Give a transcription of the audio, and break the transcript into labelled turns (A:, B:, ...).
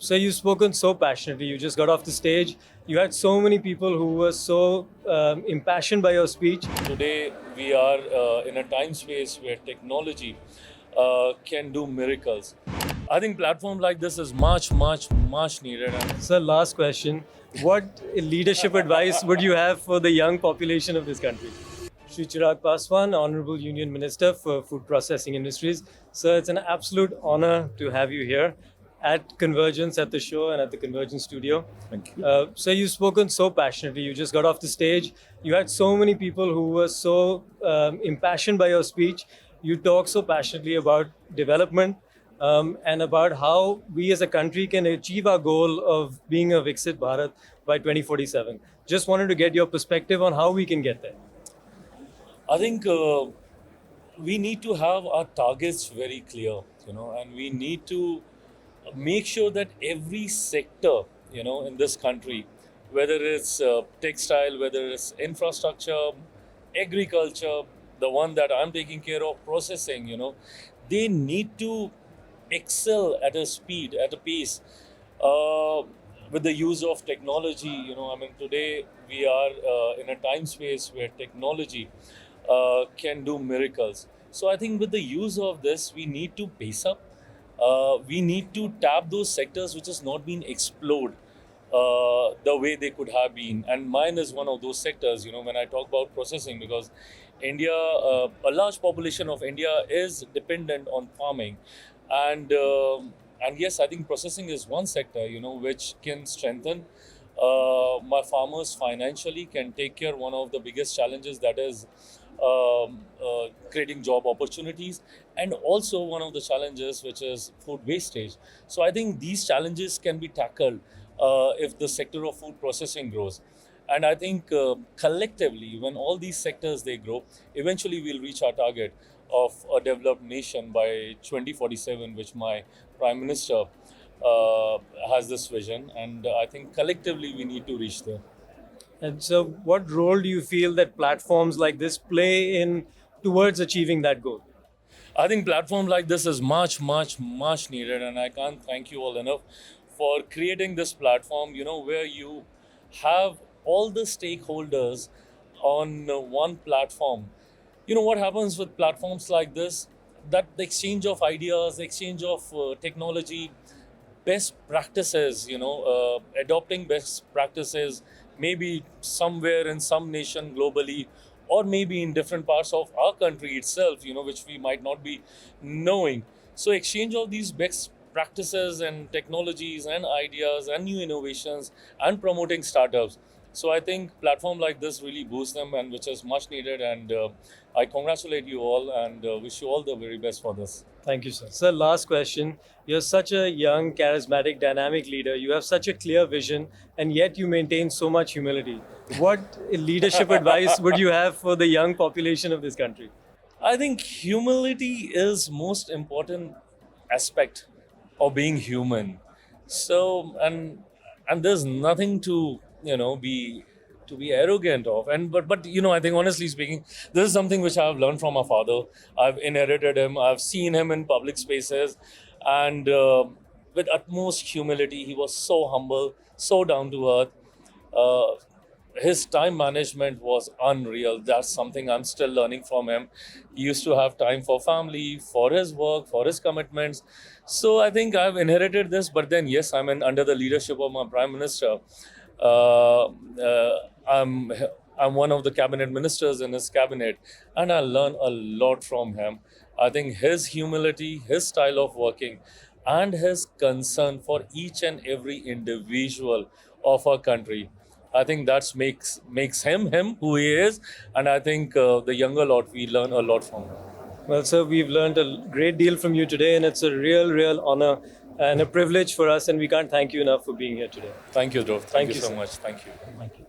A: So you've spoken so passionately. You just got off the stage. You had so many people who were so impassioned by your speech.
B: Today, we are in a time space where technology can do miracles. I think platform like this is much needed.
A: So last question: what leadership advice would you have for the young population of this country? Shri Chirag Paswan, Hon'ble Union Minister for Food Processing Industries. Sir, it's an absolute honor to have you here at Convergence, at the show, and at the Convergence studio.
B: Thank you.
A: So you've spoken so passionately. You just got off the stage. You had so many people who were so impassioned by your speech. You talked so passionately about development and about how we as a country can achieve our goal of being a Viksit Bharat by 2047. Just wanted to get your perspective on how we can get there.
B: I think we need to have our targets very clear, and we need to make sure that every sector, in this country, whether it's textile, whether it's infrastructure, agriculture, the one that I'm taking care of, processing, they need to excel at a speed, at a pace, with the use of technology. Today we are in a time space where technology can do miracles. So I think with the use of this, we need to pace up. We need to tap those sectors which has not been explored the way they could have been. And mine is one of those sectors, when I talk about processing, because India, a large population of India is dependent on farming. And yes, I think processing is one sector, which can strengthen my farmers financially, can take care one of the biggest challenges, that is creating job opportunities, and also one of the challenges which is food wastage. So I think these challenges can be tackled if the sector of food processing grows. And I think collectively, when all these sectors they grow, eventually we'll reach our target of a developed nation by 2047, which my Prime Minister has this vision. And I think collectively we need to reach there.
A: And so, what role do you feel that platforms like this play in towards achieving that goal?
B: I think platform like this is much needed, and I can't thank you all enough for creating this platform, where you have all the stakeholders on one platform. What happens with platforms like this, that the exchange of ideas, the exchange of technology, best practices, adopting best practices, maybe somewhere in some nation globally, or maybe in different parts of our country itself, which we might not be knowing. So exchange of these best practices and technologies and ideas and new innovations and promoting startups. So I think platform like this really boosts them, and which is much needed. And I congratulate you all and wish you all the very best for this.
A: Thank you, sir. Sir, last question. You're such a young, charismatic, dynamic leader. You have such a clear vision, and yet you maintain so much humility. What leadership advice would you have for the young population of this country?
B: I think humility is most important aspect of being human. So and there's nothing to be arrogant of. And but I think, honestly speaking, this is something which I've learned from my father. I've inherited him. I've seen him in public spaces, and with utmost humility, he was so humble, so down to earth. His time management was unreal. That's something I'm still learning from him. He used to have time for family, for his work, for his commitments. So I think I've inherited this. But then, yes, under the leadership of my Prime Minister. I'm one of the cabinet ministers in his cabinet, and I learn a lot from him. I think his humility, his style of working, and his concern for each and every individual of our country, I think that makes him who he is. And I think the younger lot, we learn a lot from him.
A: Well, sir, we've learned a great deal from you today, and it's a real honor and a privilege for us, and we can't thank you enough for being here today.
B: Thank you, Dhruv. Thank you so
A: sir.
B: much. Thank you.
A: Thank you.